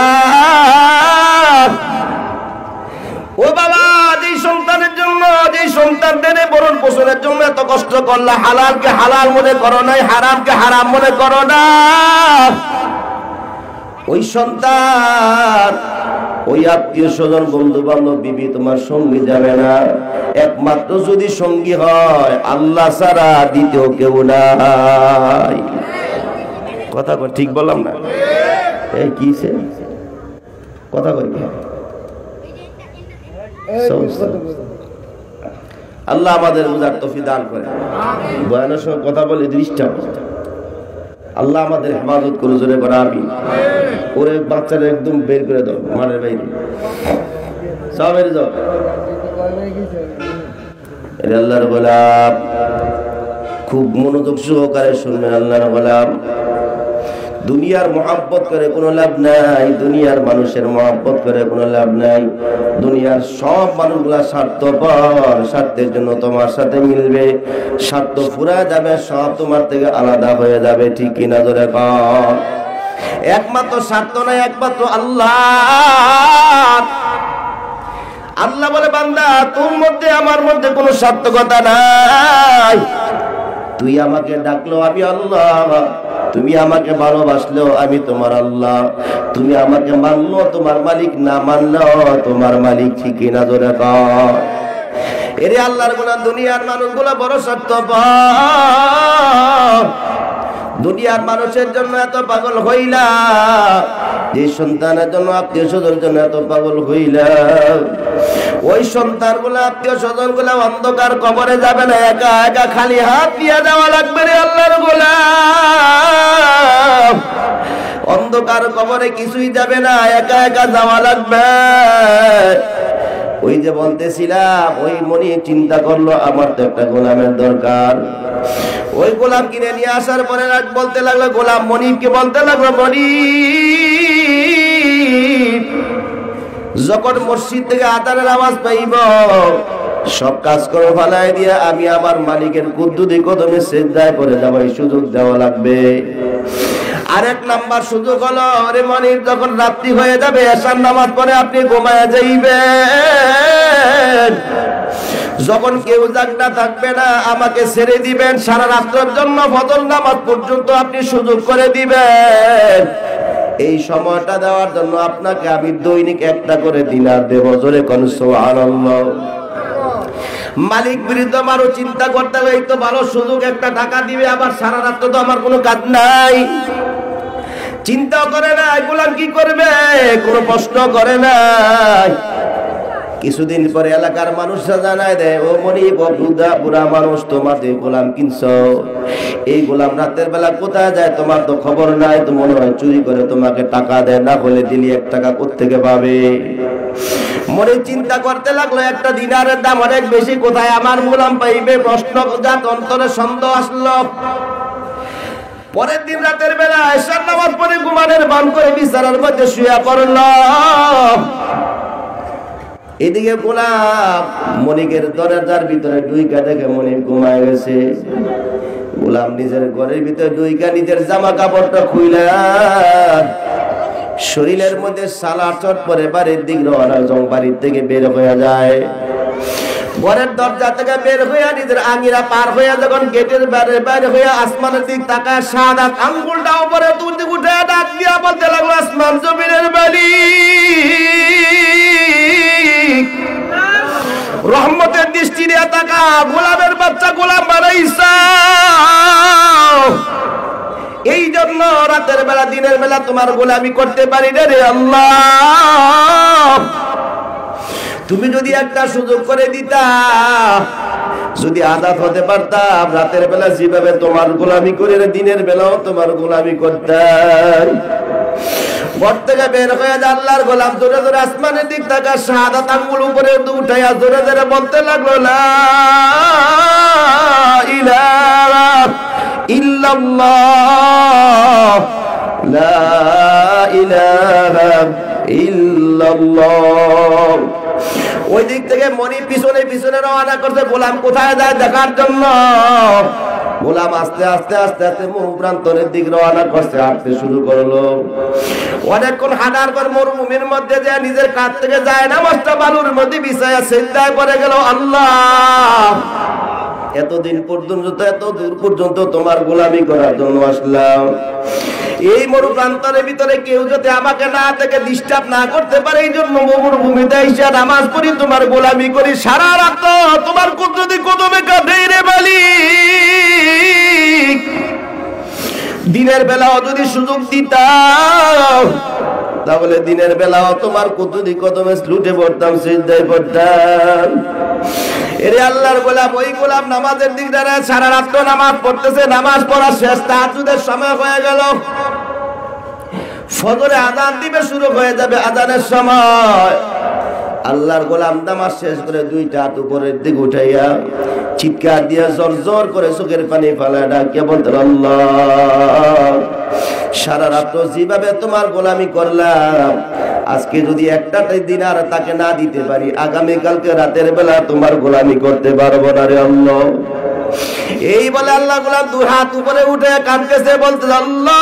ও বাবা, যেই সন্তানের জন্য, যেই সন্তানদের ভরণ পোষণের জন্য এত কষ্ট করলা, হালালকে হালাল মনে করো নাই, হারামকে হারাম মনে করো না, ওই সন্তান, ওই আত্মীয় স্বজন, বন্ধু বান্ধব, বিবি তোমার সঙ্গী যাবে না। একমাত্র যদি সঙ্গী হয় আল্লাহ ছাড়া দ্বিতীয় কেউ নাই। কথা কই, ঠিক বললাম না? এই কিসে কথা কই? আল্লাহ আমাদের বুঝার তৌফিক দান করে। বয়ানের সময় কথা বলে দৃষ্টা, আল্লাহ আমাদের হেফাজত করে। জোরে করে আমিন। ওরে বাচ্চারা একদম বের করে দাও মাঠের বাইরে। সবের জব এটা আল্লাহর গোলাম। খুব মনোযোগ সহকারে শুনবেন আল্লাহর গোলাম। দুনিয়ার মহব্বত করে কোনো লাভ নাই, দুনিয়ার মানুষের মহব্বত করে কোনো লাভ নাই। দুনিয়ার সব মানুষগুলা স্বার্থপর, স্বার্থের জন্য তোমার সাথে মিলবে, স্বার্থ ফুরা যাবে, সব তোমার থেকে আলাদা হয়ে যাবে। ঠিক কিনা জোরে কর। একমাত্র স্বার্থ নাই, একমাত্র আল্লাহ। আল্লাহ বলে বান্দা তোর মধ্যে আমার মধ্যে কোনো স্বার্থকতা নাই। তুই আমাকে ডাকলো আমি আল্লাহ, তুমি আমাকে ভালোবাসলো আমি তোমার আল্লাহ, তুমি আমাকে মানলো তোমার মালিক, না মানলো তোমার মালিক। ঠিক না জোরে কর। এরে আল্লাহর গোলাম, দুনিয়ার মানুষগুলো বড় স্বার্থপর। দুনিয়ার মানুষের জন্য এত পাগল হইলা, যে সন্তানের জন্য আত্মীয় স্বজনের জন্য এত পাগল হইলা, ওই সন্তান গুলা আত্মীয় স্বজন গুলা অন্ধকার কবরে যাবে না, একা একা খালি হাত দিয়ে যাওয়া লাগবে রে আল্লাহর গোলাম। অন্ধকার কবরে কিছুই যাবে না, একা একা যাওয়া লাগবে। ওই যে বলতেছিলাম, ওই মনি চিন্তা করলো আমার তো একটা গোলামের দরকার। ওই গোলাম কিনে নিয়ে আসার পরে বলতে লাগলো, গোলাম মনিবকে বলতে লাগলো, মনিব যখন মসজিদ থেকে আযানের আওয়াজ পাইব, সব কাজ করে ফালাই দিয়ে আমি আমার মালিকের কুদ্দুদি কদমে সিজদায় পড়ে যাব, এই সুযোগ দেওয়া লাগবে। আরেক নাম্বার সুযোগ হলো, রে মনিব যখন রাত্রি হয়ে যাবে, এশার নামাজ পড়ে আপনি ঘুমায় যাইবেন। যখন কেউ জাগনা থাকবে না, আমাকে ছেড়ে দিবেন, সারা রাত্রের জন্য ফজর নামাজ পর্যন্ত আপনি সুযোগ করে দিবেন। এই সময়টা দেওয়ার জন্য আপনাকে আমি দৈনিক একটা করে দিনার দেব। জোরে কোন সুবহানাল্লাহ। মালিক বিরুদ্ধে আমারও চিন্তা করতে হবে, এই তো ভালো সুযোগ, একটা টাকা দিবে, আবার সারা রাত তো আমার কোনো কাজ নাই। চিন্তাও করে না, গোলাম কি করবে কোনো প্রশ্ন করে না। কিছুদিন পরে এলাকার মানুষরা জানায় দেয়, ও মনিব বুড়া মানুষ, তোমার যে গোলাম কিনছো, এই গোলাম রাতের বেলা কোথায় যায় তোমার তো খবর নাই, তো মনে হয় চুরি করে তোমাকে টাকা দেয়, না হলে দিলি 1 টাকা কোত্থেকে পাবে। মনে চিন্তা করতে লাগলো, একটা দিনারের দাম অনেক বেশি, কোথায় আমার গোলাম পাইবে, প্রশ্নজাত অন্তরে সন্দেহ আসলো। পরের দিন রাতের বেলা এশার নামাজ পড়ে ঘুমানোর ভান করে বিছানার মধ্যে শুয়ে পড়ল। এদিকে গোলাম মনিকের দরজার ভিতরে ডুইকা দেখে মনিক ঘুমায় গেছে। গোলাম নিজের ঘরের ভিতরে ডুইকা নিজের জামা কাপড়টা খুইলা শরীরের মধ্যে সালা চট পরে বাড়ির দিক রওনা, বাড়ির থেকে বের হয়ে যায়। ঘরের দরজা থেকে বের হইয়া নিজের আঙিরা পার হইয়া যখন গেটের বাইরে হইয়া আসমানের দিক তাকায়, সাদা আঙ্গুলটা উপরে তুলতে উঠে ডাক দিয়া বলতে লাগলো, আসমান জমিনের মালিক, রহমতের দৃষ্টি দিয়ে তাকা, গোলামের বাচ্চা গোলাম বানাইছা, এই জন্য রাতের বেলা দিনের বেলা তোমার গোলামি করতে পারি না রে আল্লাহ। তুমি যদি একটা সুযোগ করে দিতা, যদি আজাদ হতে পারতাম, রাতের বেলা যেভাবে তোমার গোলামি করে দিনের বেলাও তোমার গোলামি করতাম। ঘর থেকে বের হয়ে আল্লাহর গোলাম জোরে জোরে আসমানের দিক তাকা, শাহাদাত আঙ্গুল উপরে উঠাইয়া জোরে জোরে বলতে লাগলো, লা ইলাহা ইল্লাল্লাহ, লা ইলাহা ইল্লাল্লাহ। ওই দিক থেকে মনি পিছনে পিছনে রওনা করতে, গোলাম কোথায় যায় দেখার জন্য। গোলাম আস্তে আস্তে আস্তে আস্তে মরুপ্রান্তরের দিক রওনা করছে, হাঁটতে শুরু করলো। অনেকক্ষণ হাঁটার পর মরুভূমির মধ্যে যে নিজের কাছ থেকে যায় নামাজটা বালুর মধ্যে বিছায়া সিজদায় পড়ে গেল। আল্লাহ, এতদিন পর্যন্ত, এত দূর পর্যন্ত তোমার গোলামি করার জন্য আসলাম, এই মরুপ্রান্তরের ভিতরে কেউ যদি আমাকে না থেকে ডিস্টার্ব না করতে পারে, এই জন্য মরুভূমিতে এসে নামাজ পড়ি, তোমার গোলামি করি, সারা রাত তোমার কুদরতি কদমে কাঁদে রে মালিক। দিনের বেলাও যদি সুযোগ দিতাম, তাহলে দিনের বেলাও তোমার কুদরতি কদমে লুটে পড়তাম, সিজদায় পড়তাম। এরে আল্লাহর গোলাম, ওই গোলাম নামাজের দিক দাঁড়ায় সারা রাত নামাজ পড়তেছে। নামাজ পড়া শেষ, তাহাজ্জুদের সময় হয়ে গেল, ফজরে আযান দিবে শুরু হয়ে যাবে, আযানের সময়। আল্লাহর গোলাম নামাজ শেষ করে দুইটা হাত উপরের দিকে উঠাইয়া চিৎকার দিয়ে জোর জোর করে চোখের পানি ফেলায় ডাকে বলতে, আল্লাহ, সারা রাত যেভাবে তোমার গোলামি করলাম, আজকে যদি একটা দিনার তাকে না দিতে পারি, আগামীকালকে রাতের বেলা তোমার গোলামি করতে পারবো না রে আল্লাহ। এই বলে আল্লাহ গোলাম দুই হাত উপরে উঠে কাঁদতেছে, বলতে, আল্লাহ,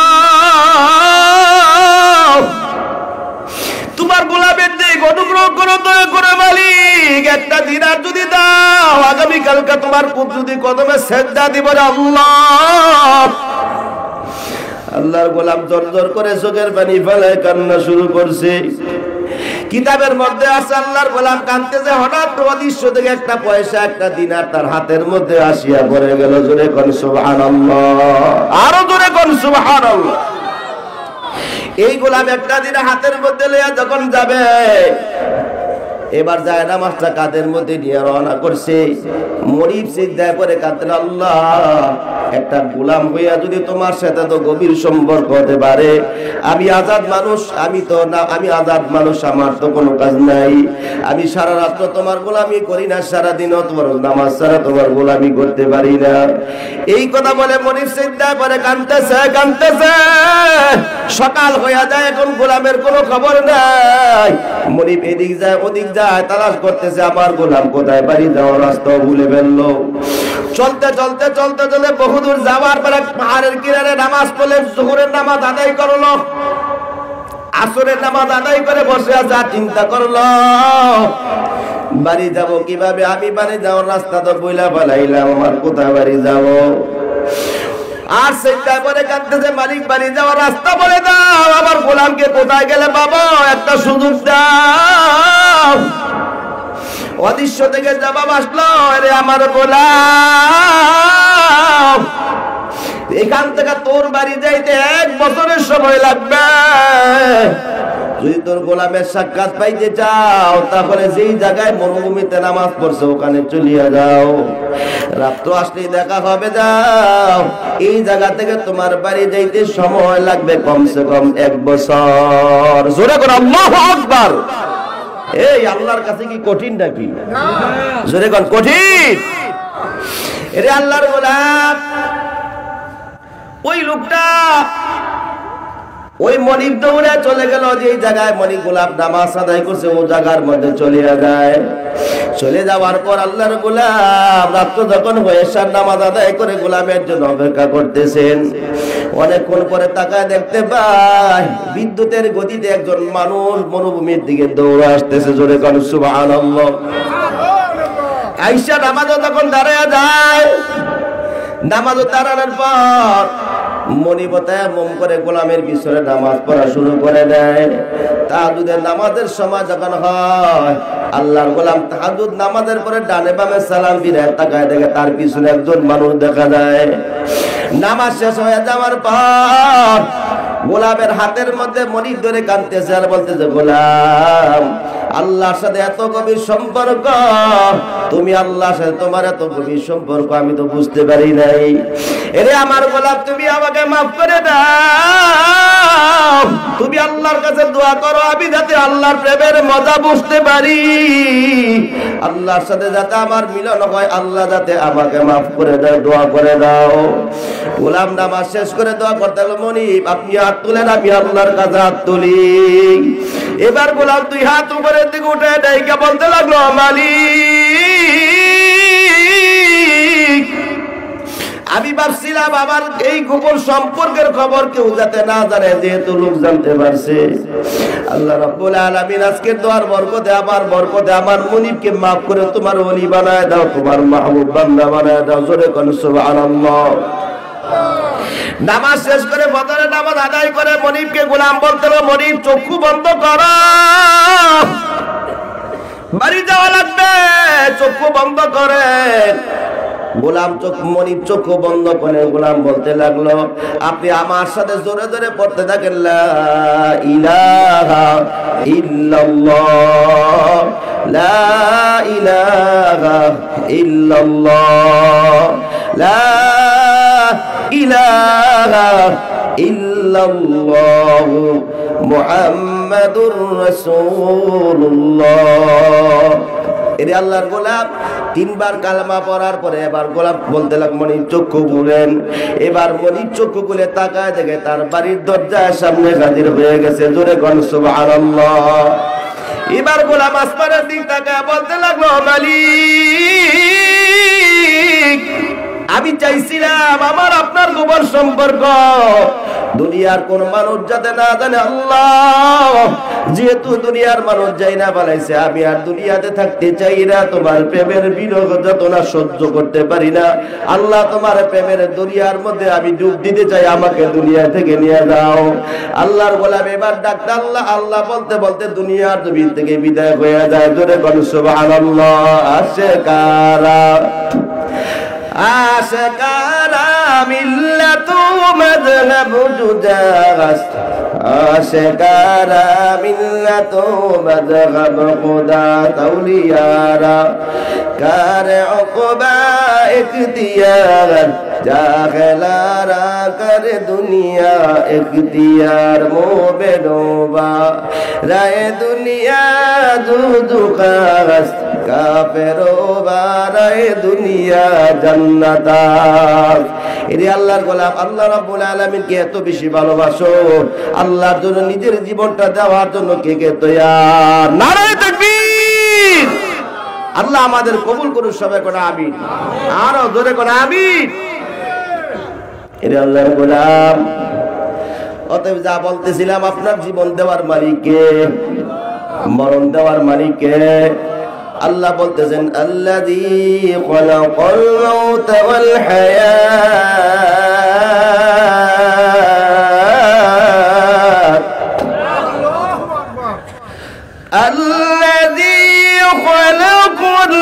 তোমার গোলামের দিক অনুগ্রহ করো, দয়া করে মালিক, একটা দিনার যদি দাও, আগামীকালকে তোমার পুত যদি কদমে সেজদা দিব রে আল্লাহ। আল্লাহর গোলাম জোর জোর করে চোখের পানি ফেলে কান্না শুরু করছে। কিতাবের মধ্যে আছে আল্লাহর গোলাম কাঁদতেছে, হঠাৎ অদৃশ্য থেকে একটা পয়সা, একটা দিনার তার হাতের মধ্যে আসিয়া পড়ে গেল। জোরে কোন সুবহানাল্লাহ, আরো জোরে কোন সুবহানাল্লাহ। এই গোলাম একটা দিন হাতের মধ্যে লইয়া যখন যাবে, এবার যায় নামাজটা কাঁধের মধ্যে নিয়ে রওনা করছে। মরিব সিজদায় পড়ে কাঁদতেন, আল্লাহ, একটা গোলাম হইয়া যদি তোমার সাথে তো গভীর সম্পর্ক হতে পারে, আমি আজাদ মানুষ, আমি আজাদ মানুষ, আমার তো কোনো কাজ নাই, আমি সারা রাত তোমার গোলামি করি না, সারাদিনও তোমার নামাজ ছাড়া তোমার গোলামি করতে পারি না। এই কথা বলে মরিব সিজদায় পড়ে কাঁদতেছে কাঁদতেছে। সকাল হইয়া যায়, এখন গোলামের কোনো খবর নাই। মরিব এদিক যায় ওদিক যায়, তালাশ করতেছে আমার গোলাম কোথায়, বাড়ি যাওয়ার রাস্তা ভুলে ফেললো। চলতে চলতে চলতে চলে বহুদূর যাওয়ার পরে পাহাড়ের কিনারে নামাজ পড়লে, জোহরের নামাজ আদায় করলো, আসরের নামাজ আদায় করে বসে আছে, চিন্তা করলো বাড়ি যাব কিভাবে, আমি বাড়ি যাওয়ার রাস্তা তো বইলা ফেলাইলাম, আমার কোথায় বাড়ি যাব। আর সেটা পরে কাঁদতেছে, মালিক, বাড়ি যাওয়ার রাস্তা বলে দাও, আমার গোলামকে কোথায় গেলে পাবো, একটা সুযোগ দাও। অদৃশ্য থেকে জবাব আসলো, আরে আমার গোলাম, এখান থেকে তোর বাড়ি যাইতে 1 বছরের সময় লাগবে। যদি তোর গোলামের সাক্ষাৎ পাইতে চাও, তাহলে যেই জায়গায় মরুভূমিতে নামাজ পড়ছে ওখানে চলিয়া যাও, রাত্র আসলেই দেখা হবে, যাও। এই জায়গা থেকে তোমার বাড়ি যাইতে সময় লাগবে কমসে কম 1 বছর। জোরে করে আল্লাহু আকবার। এই আল্লাহর কাছে কি কঠিন নাকি? জোরে কোন কঠিন? এরে আল্লাহর গোলাম, ওই লোকটা ওই মনিব দৌড়ে চলে গেল, যে জায়গায় মনিব গোলাম নামাজ আদায় করছে ও জায়গার মধ্যে চলিয়া যায়। চলে যাওয়ার পর আল্লাহর গোলাম রাত্র যখন এশার নামাজ আদায় করে গোলামের জন্য অপেক্ষা করতেছেন, অনেকক্ষণ পরে তাকায় দেখতে পায় বিদ্যুতের গতিতে একজন মানুষ মরুভূমির দিকে দৌড়ে আসতেছে। জোরে কোন সুবহানাল্লাহ। আয়েশা নামাজে যখন দাঁড়ায় যায়, নামাজে দাঁড়ানোর পর মনিবতায় মম করে গোলামের পিছনে নামাজ পড়া শুরু করে দেয়। তাহাজ্জুদের নামাজের সময় যখন হয়, আল্লাহর গোলাম তাহাজ্জুদ নামাজের পরে ডানে বামে সালাম ফিরে তাকায় দেখে তার পিছনে একজন মানুষ দেখা যায়। নামাজ শেষ হয়ে যাওয়ার পর গোলামের হাতের মধ্যে মনিব ধরে কাঁদতেছে আর বলতেছে, গোলাম, আল্লাহর সাথে এত গভীর সম্পর্ক, তুমি আল্লাহর সাথে তোমার এত গভীর সম্পর্ক আমি তো বুঝতে পারি নাই। এরে আমার গোলাম, তুমি আমাকে মাফ করে দাও, তুমি আল্লাহর কাছে দোয়া করো, আমি যাতে আল্লাহর প্রেমের মজা বুঝতে পারি, আল্লাহর সাথে যাতে আমার মিলন হয়, আল্লাহ যাতে আমাকে মাফ করে দাও, দোয়া করে দাও। গোলাম নামাজ শেষ করে দোয়া করতে গেল, মনিব আপনি হাত তুলেন, আমি আল্লাহর কাছে হাত তুলি। এবার গোলাম 2 হাত উপরের দিকে উঠে ডাইকা বলতে লাগলো, মালিক, আমি ভাবছিলাম আমার এই গোপন সম্পর্কের খবর কেউ যাতে না জানে, যেহেতু লোক জানতে পারছে। আল্লাহ রাব্বুল আলামিন আজকের দোয়ার বরকতে আমার মুনিবকে মাফ করে তোমার ওলি বানায় দাও, তোমার মাহবুব বান্দা বানায় দাও। জোরে কোন সুবহানাল্লাহ। নামাজ শেষ করে ফজরের নামাজ আদায় করে মনিবকে গোলাম বলতে হলো, মনিব চক্ষু বন্ধ করো, বাড়ি যাওয়া লাগবে, চক্ষু বন্ধ করে। গোলাম মনিব চক্ষু বন্ধ করে গোলাম বলতে লাগলো, আপনি আমার সাথে জোরে জোরে পড়তে থাকেন, লা ইলাহা ইল্লাল্লাহ, লা ইলাহা ইল্লাল্লাহ, লা ইলাহা ইল্লাল্লাহ মুহাম্মাদুর রাসূলুল্লাহ। এরে আল্লাহর গোলাপ তিনবার কালেমা পড়ার পরে এবার গোলাপ বলতে লাগ মনির চক্ষু খুলেন। এবার মনির চক্ষু খুলে তাকায় দেখে তার বাড়ির দরজার সামনে হাজির হয়ে গেছে। জোরে কোন সুবহানাল্লাহ। এবার গোলাম আসমানের দিক তাকায় বলতে লাগলো, মালিক আমি চাইছিলাম আমার আপনার গোপন সম্পর্ক দুনিয়ার কোন মানুষ যাতে না জানে। আল্লাহ যেহেতু দুনিয়ার মানুষ যাই না বানাইছে, আমি আর দুনিয়াতে থাকতে চাই না। তোমার প্রেমের বিরহ যাতনা সহ্য করতে পারি না। আল্লাহ তোমার প্রেমের দুনিয়ার মধ্যে আমি ডুব দিতে চাই, আমাকে দুনিয়া থেকে নিয়ে যাও। আল্লাহর গোলাম এবার ডাকতে আল্লাহ আল্লাহ বলতে বলতে দুনিয়ার জমিন থেকে বিদায় হয়ে যায়। জোরে কোন সুবহানাল্লাহ। আশিকারা আশিকারা মিল্লাতু মাযহাবু জুদাস। আশিকারা মিল্লাতু মাযহাবু খুদা তাওলিয়ারা কার উকবা ইখতিয়ার জাহেলারা কর দুনিয়া ইখতিয়ার মোবেডোবা রায়ে দুনিয়া দুদুকাস কাফেরোবা রায়ে দুনিয়া জান্নাতাস। এরে আল্লাহর গোলাম আল্লাহ রাব্বুল আলামিনকে এত বেশি ভালোবাসো, আল্লাহর জন্য নিজের জীবনটা দেওয়ার জন্য কে কে তৈয়ার? নারায়ে তাকবীর। আল্লাহ আমাদের কবুল করুন। সবাই করে আমিন। আরো জোরে করে আমিন। এরে আল্লাহর গোলাম অতএব যা বলতেছিলাম, আপনার জীবন দেওয়ার মালিক কে? মরণ দেওয়ার মালিক কে? আল্লাহ বলতেছেন আল্লাযী খালাকাল মাউতা ওয়াল হায়াত। আল্লাযী খালাকাল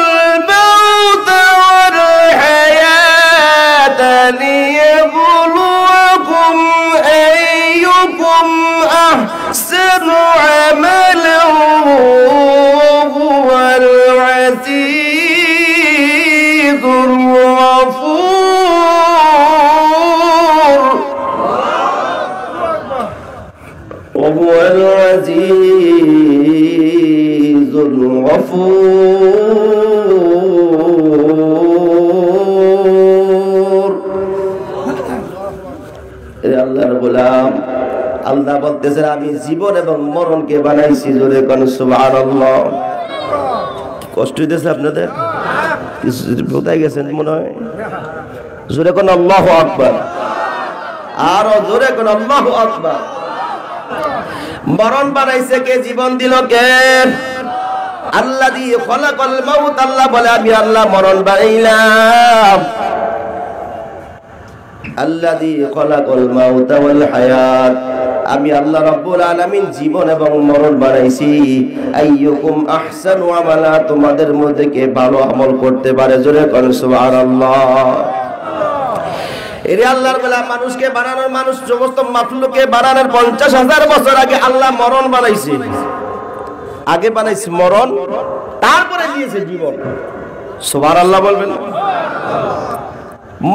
মাউতা ওয়াল হায়াত লিয়াবলুয়াকুম আইয়ুকুম আহসানু আমালান ওয়াহুয়াল আজিজুর গফুর। ওয়াহুয়াল আজিজুল গফুর। আল্লাহর গোলাম আল্লাহ বলতেছেন আমি জীবন এবং মরণকে বানাইছি। জোরে কোন সুবহানাল্লাহ। কষ্ট হইতেছে আপনাদের? কোথায় গেছেন মনে হয়? জোরে কোন আল্লাহু আকবার। আরো জোরে কোন আল্লাহু আকবার। মরণ বানাইছে কে? জীবন দিল কে? আল্লাযী খালাকাল মাউত। আল্লাহ বলে আমি আল্লাহ মরণ বানাইলাম। আল্লাযী খালাকাল মাউতা ওয়াল হায়াত। আমি আল্লাহ রাব্বুল আলামিন জীবন এবং মরণ বানাইছি। আইয়ুকুম আহসানু আমালা। তোমাদের মধ্যে কে ভালো আমল করতে পারে? জোরে কোন সুবহানাল্লাহ। এরে আল্লাহর বেলা মানুষকে বানানোর, মানুষ সমস্ত মাখলুককে বানানোর 50,000 বছর আগে আল্লাহ মরণ বানাইছে। আগে বানাইছে মরণ, তারপরে দিয়েছে জীবন। সুবহানাল্লাহ বলবেন।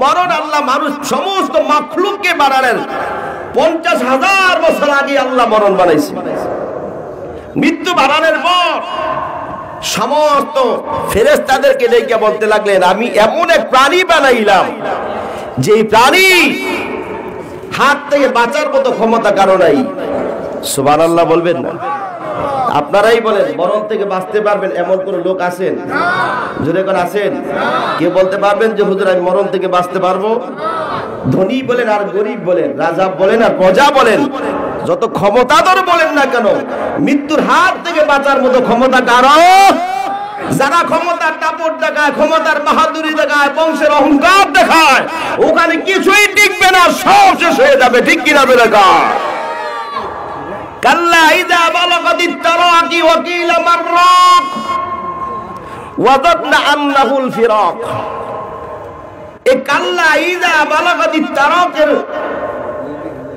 মরণ আল্লাহ মানুষ সমস্ত মাখলুককে বানানোর 50,000 বছর আগে আল্লাহ মরণ বানাইছে। মৃত্যু বানানোর পর সমস্ত ফেরেশতাদেরকে ডেকে বলতে লাগলেন আমি এমন এক প্রাণী বানাইলাম যে প্রাণী হাত থেকে বাঁচার মতো ক্ষমতা কারো নাই। সুবহানাল্লাহ বলবেন না? আপনারাই বলেন মরণ থেকে বাঁচতে পারবেন এমন কোন লোক আছেন? জোরে করে আছেন? কে বলতে পারবেন যে হুজুর আমি মরণ থেকে বাঁচতে পারবো? ধনী বলেন আর গরিব বলেন, রাজা বলেন আর প্রজা বলেন, যত ক্ষমতাধর বলেন না কেন, মৃত্যুর হাত থেকে বাঁচার মতো ক্ষমতা কারো? যারা ক্ষমতার দাপট দেখায়, ক্ষমতার বাহাদুরি দেখায়, বংশের অহংকার দেখায়, ওখানে কিছুই টিকবে না, সব শেষ হয়ে যাবে। ঠিক কিনা বলে কয়? কাল্লা ইযা বালাগাতিত তারাকি ওয়া কিলা মাররাক ওয়া যান্না আন্নাহুল ফিরাক। এই কাল্লা ইযা বালাগাতিত তারাকের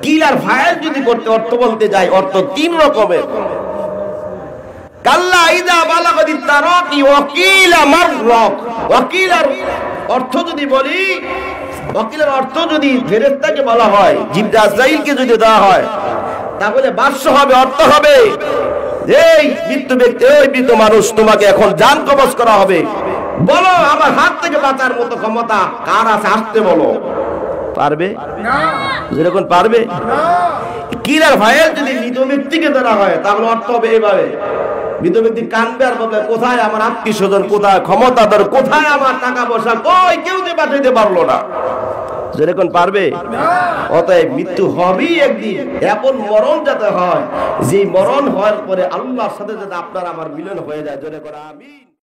কিলার ফাইল যদি করতে অর্থ বলতে যাই, অর্থ তিন রকমের। কাল্লা ইযা বালাগাতিত তারাকি ওয়া কিলা মাররাক। ওয়াকিলার অর্থ যদি বলি, ওয়াকিলের অর্থ যদি ফেরেশতাকে বলা হয়, জিবরাইলকে যদি দেওয়া হয়, তাহলে বাস্য হবে, অর্থ হবে। এই মৃত্যু ব্যক্তি, ওই মৃত মানুষ, তোমাকে এখন জান কবজ করা হবে। বলো আমার হাত থেকে বাঁচার মতো ক্ষমতা কার আছে? আসতে বলো। পারবে না? যেরকম পারবে না। কিলার ভাইয়ের যদি মৃত ব্যক্তিকে ধরা হয় তাহলে অর্থ হবে এইভাবে, মৃত ব্যক্তি কানবে আর বলবে কোথায় আমার আত্মীয় স্বজন, কোথায় ক্ষমতাধর, কোথায় আমার টাকা পয়সা, কই কেউ যে পাঠাইতে পারলো না। যেরকম পারবে। অতএব মৃত্যু হবেই একদিন, এমন মরণ যাতে হয় যে মরণ হওয়ার পরে আল্লাহর সাথে যাতে আপনার আমার মিলন হয়ে যায়। জোরে করে আমিন।